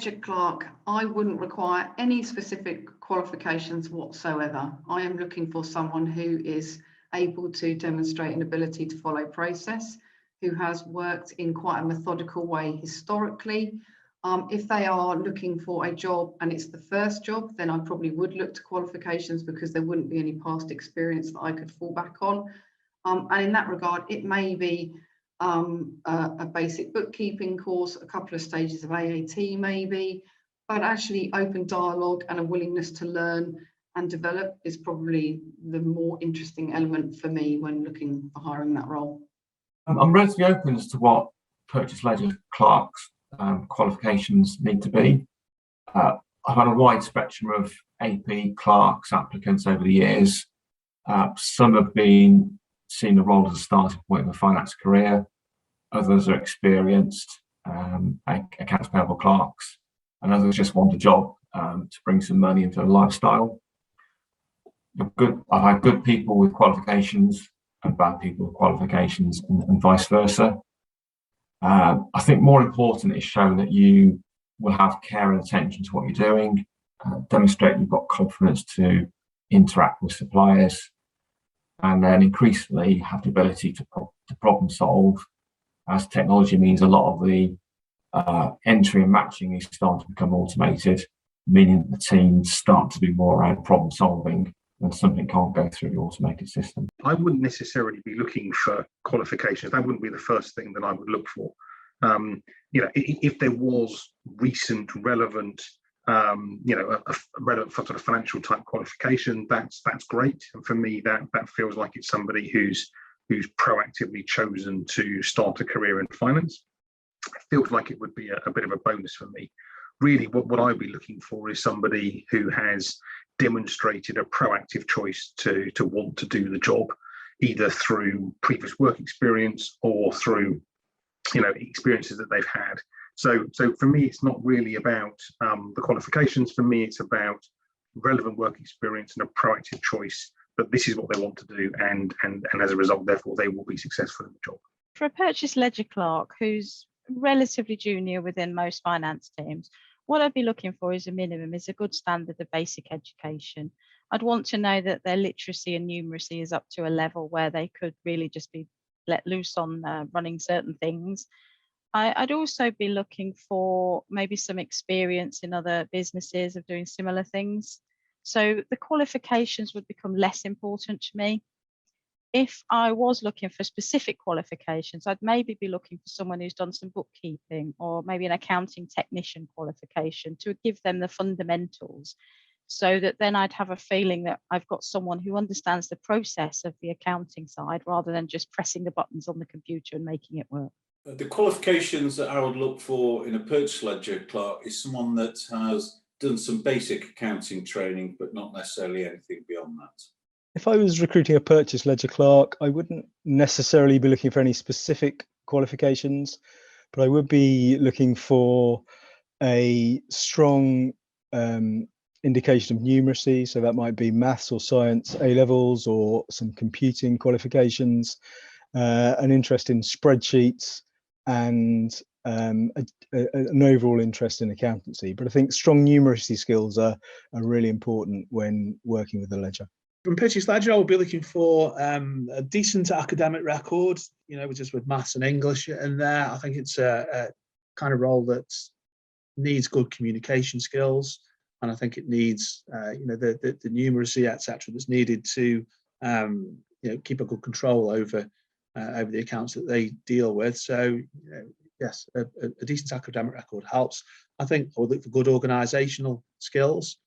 Ledger Clerk, I wouldn't require any specific qualifications whatsoever. I am looking for someone who is able to demonstrate an ability to follow process, who has worked in quite a methodical way historically. If they are looking for a job and it's the first job, then I probably would look to qualifications because there wouldn't be any past experience that I could fall back on. And in that regard, it may be a basic bookkeeping course, a couple of stages of AAT maybe, but actually open dialogue and a willingness to learn and develop is probably the more interesting element for me when looking for hiring that role. I'm relatively open as to what Purchase Ledger Clerks qualifications need to be. I've had a wide spectrum of AP clerks applicants over the years. Some have been seen the role as a starting point of a finance career. Others are experienced accounts payable clerks, and others just want a job to bring some money into their lifestyle. I've had good people with qualifications and bad people with qualifications, and vice versa. I think more important is showing that you will have care and attention to what you're doing, demonstrate you've got confidence to interact with suppliers, and then increasingly have the ability to problem solve, as technology means a lot of the entry and matching is starting to become automated, meaning that the teams start to be more around problem solving when something can't go through the automated system. I wouldn't necessarily be looking for qualifications. That wouldn't be the first thing that I would look for. If there was recent, relevant, a relevant sort of financial type qualification, that's great. And for me, that feels like it's somebody who's proactively chosen to start a career in finance. It feels like it would be a bit of a bonus for me. Really, what I'd be looking for is somebody who has demonstrated a proactive choice to want to do the job, either through previous work experience or through experiences that they've had. So for me, it's not really about the qualifications. For me, it's about relevant work experience and a proactive choice that this is what they want to do, and as a result, therefore, they will be successful in the job. For a purchase ledger clerk who's relatively junior within most finance teams, what I'd be looking for as a minimum is a good standard of basic education. I'd want to know that their literacy and numeracy is up to a level where they could really just be let loose on running certain things. I'd also be looking for maybe some experience in other businesses of doing similar things. So the qualifications would become less important to me. If I was looking for specific qualifications, I'd maybe be looking for someone who's done some bookkeeping or maybe an accounting technician qualification to give them the fundamentals, so that then I'd have a feeling that I've got someone who understands the process of the accounting side rather than just pressing the buttons on the computer and making it work. The qualifications that I would look for in a purchase ledger clerk is someone that has done some basic accounting training, but not necessarily anything beyond that. If I was recruiting a purchase ledger clerk, I wouldn't necessarily be looking for any specific qualifications, but I would be looking for a strong indication of numeracy. So that might be maths or science A levels or some computing qualifications, an interest in spreadsheets, and an overall interest in accountancy. But I think strong numeracy skills are really important when working with the ledger. From Purchase Ledger, I will be looking for a decent academic record, just with maths and English in there. I think it's a kind of role that needs good communication skills, and I think it needs, the numeracy, etc., that's needed to, keep a good control over the accounts that they deal with. So, yes, a decent academic record helps. I think I would look for good organisational skills.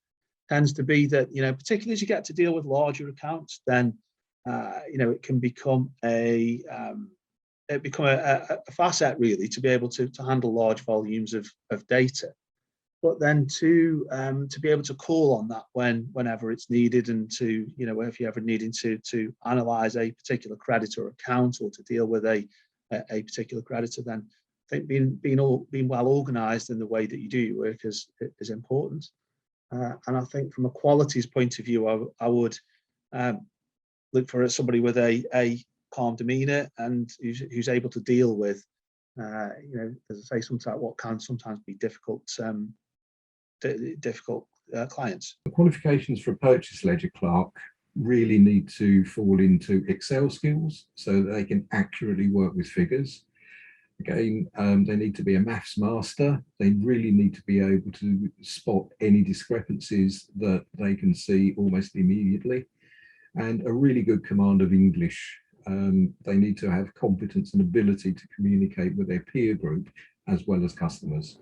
Tends to be that, particularly as you get to deal with larger accounts, then, it can become a facet really to be able to handle large volumes of data, but then to be able to call on that whenever it's needed, and to, if you're ever needing to analyse a particular credit or account, or to deal with a particular creditor, then I think being well organised in the way that you do your work is important. And I think from a qualities point of view, I would look for somebody with a calm demeanour and who's able to deal with, as I say, sometimes what can sometimes be difficult difficult clients. The qualifications for a purchase ledger clerk really need to fall into Excel skills so that they can accurately work with figures. Again, they need to be a maths master. They really need to be able to spot any discrepancies that they can see almost immediately, and a really good command of English. They need to have competence and ability to communicate with their peer group as well as customers.